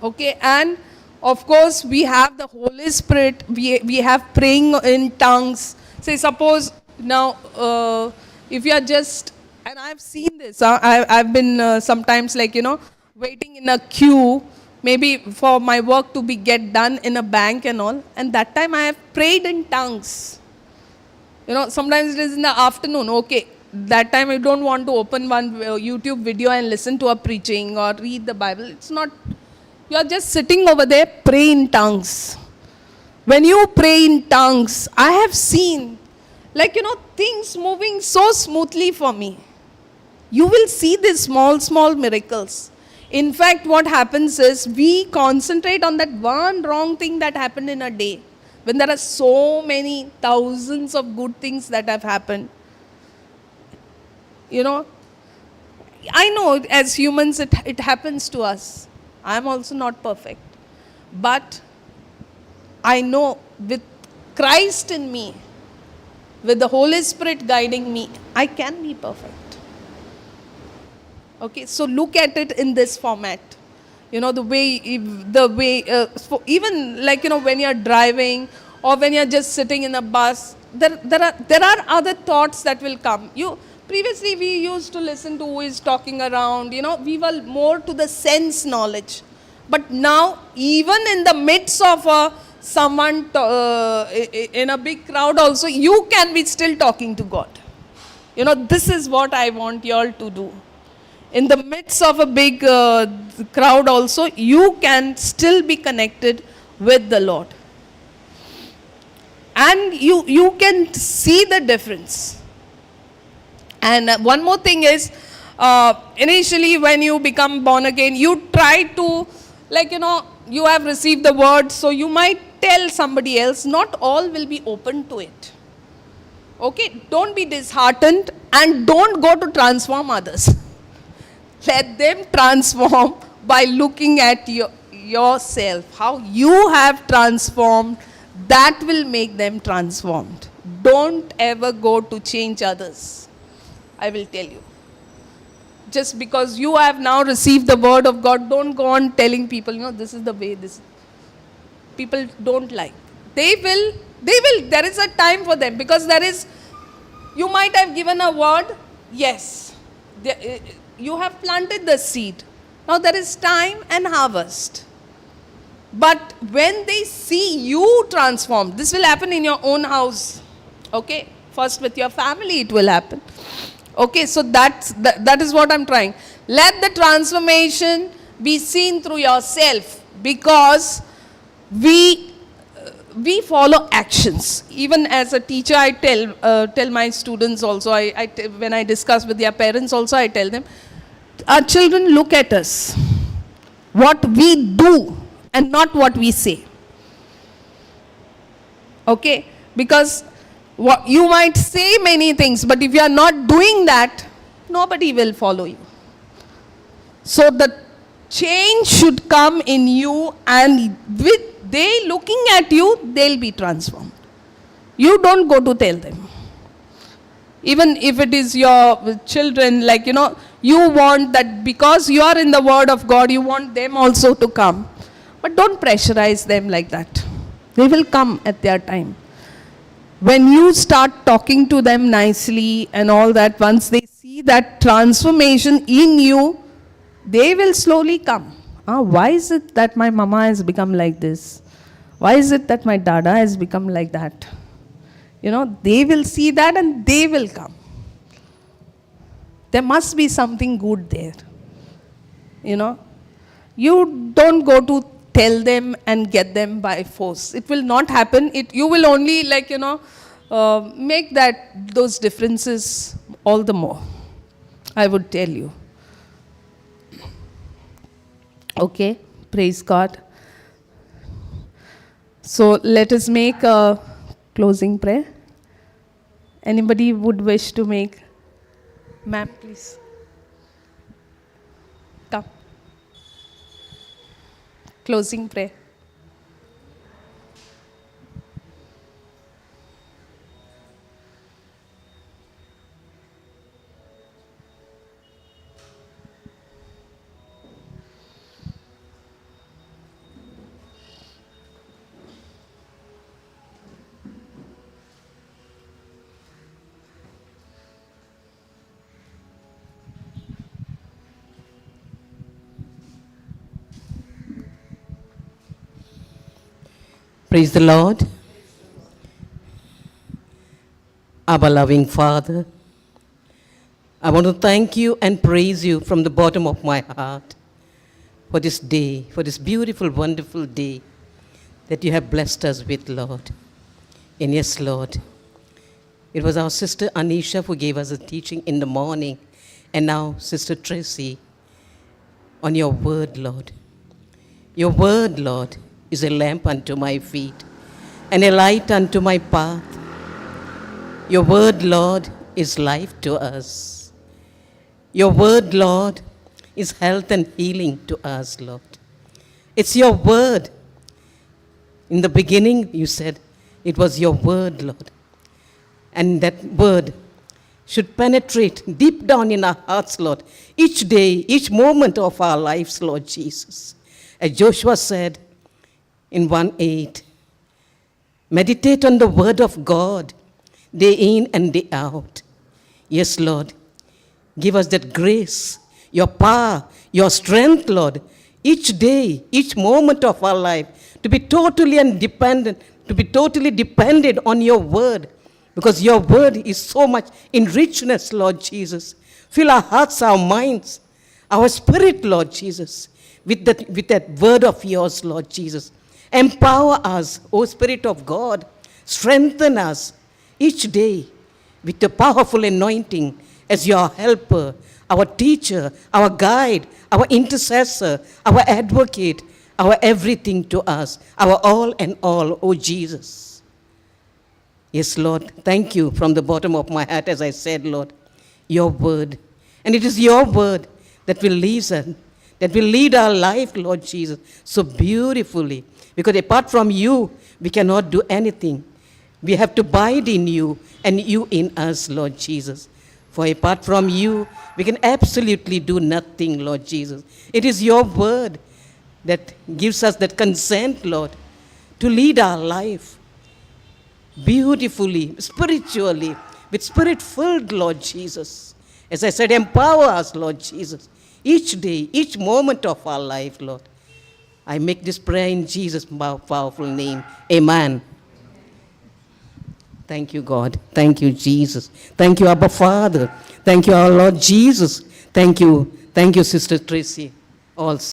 S1: Okay, and of course we have the Holy Spirit, we have praying in tongues. Say suppose now, if you are just, and I've seen this, I've been sometimes waiting in a queue, maybe for my work to get done in a bank and all, and that time I have prayed in tongues. Sometimes it is in the afternoon, okay, that time I don't want to open one YouTube video and listen to a preaching or read the Bible. It's not, you are just sitting over there, pray in tongues. When you pray in tongues, I have seen, things moving so smoothly for me. You will see these small miracles. In fact, what happens is, we concentrate on that one wrong thing that happened in a day, when there are so many thousands of good things that have happened. I know as humans it happens to us. I am also not perfect. But I know with Christ in me, with the Holy Spirit guiding me, I can be perfect. Okay, so look at it in this format. The way, even when you're driving, or when you're just sitting in a bus, there are other thoughts that will come. Previously we used to listen to who is talking around, we were more to the sense knowledge. But now, even in the midst of someone in a big crowd also, you can be still talking to God. This is what I want you all to do. In the midst of a big crowd also, you can still be connected with the Lord. And you can see the difference. And one more thing is, initially when you become born again, you try to, you have received the word, so you might tell somebody else. Not all will be open to it. Okay, don't be disheartened, and don't go to transform others. Let them transform by looking at yourself, how you have transformed. That will make them transformed. Don't ever go to change others. I will tell you. Just because you have now received the word of God, don't go on telling people, this is the way, this. People don't like. They will, there is a time for them, because you might have given a word, yes. You have planted the seed. Now there is time and harvest. But when they see you transform, this will happen in your own house. Okay? First with your family it will happen. Okay, so that is what I'm trying. Let the transformation be seen through yourself, because we follow actions. Even as a teacher, I tell my students also, when I discuss with their parents also, I tell them, our children look at us, what we do and not what we say. Okay, Because you might say many things, but if you are not doing that, nobody will follow you. So the change should come in you, and with they looking at you, they'll be transformed. You don't go to tell them. Even if it is your children, like, you want that because you are in the Word of God, you want them also to come. But don't pressurize them like that. They will come at their time. When you start talking to them nicely and all that, once they see that transformation in you, they will slowly come. Why is it that my mama has become like this? Why is it that my dada has become like that? They will see that and they will come. There must be something good there. You don't go to tell them and get them by force. It will not happen. You will only make those differences all the more, I would tell you. Okay, praise God. So let us make a closing prayer. Anybody would wish to make? Ma'am, please. Come. Closing prayer.
S2: Praise the Lord. Our loving Father, I want to thank you and praise you from the bottom of my heart for this day, for this beautiful, wonderful day that you have blessed us with, Lord. And yes, Lord, it was our sister Anisha who gave us a teaching in the morning, and now Sister Tracy on your word, Lord. Your word, Lord, is a lamp unto my feet and a light unto my path. Your word, Lord, is life to us. Your word, Lord, is health and healing to us, Lord. It's your word. In the beginning, you said it was your word, Lord. And that word should penetrate deep down in our hearts, Lord, each day, each moment of our lives, Lord Jesus. As Joshua said, in 1:8, meditate on the word of God day in and day out. Yes, Lord, give us that grace, your power, your strength, Lord, each day, each moment of our life, to be totally dependent on your word, because your word is so much in richness, Lord Jesus. Fill our hearts, our minds, our spirit, Lord Jesus, with that word of yours, Lord Jesus. Empower us, O Spirit of God. Strengthen us each day with the powerful anointing as your helper, our teacher, our guide, our intercessor, our advocate, our everything to us, our all and all, O Jesus. Yes, Lord, thank you from the bottom of my heart, as I said, Lord, your word. And it is your word that will lead us, that will lead our life, Lord Jesus, so beautifully. Because apart from you, we cannot do anything. We have to abide in you and you in us, Lord Jesus. For apart from you, we can absolutely do nothing, Lord Jesus. It is your word that gives us that consent, Lord, to lead our life beautifully, spiritually, with spirit-filled, Lord Jesus. As I said, empower us, Lord Jesus, each day, each moment of our life, Lord. I make this prayer in Jesus' powerful name. Amen. Thank you, God. Thank you, Jesus. Thank you, Abba Father. Thank you, our Lord Jesus. Thank you. Thank you, Sister Tracy, also.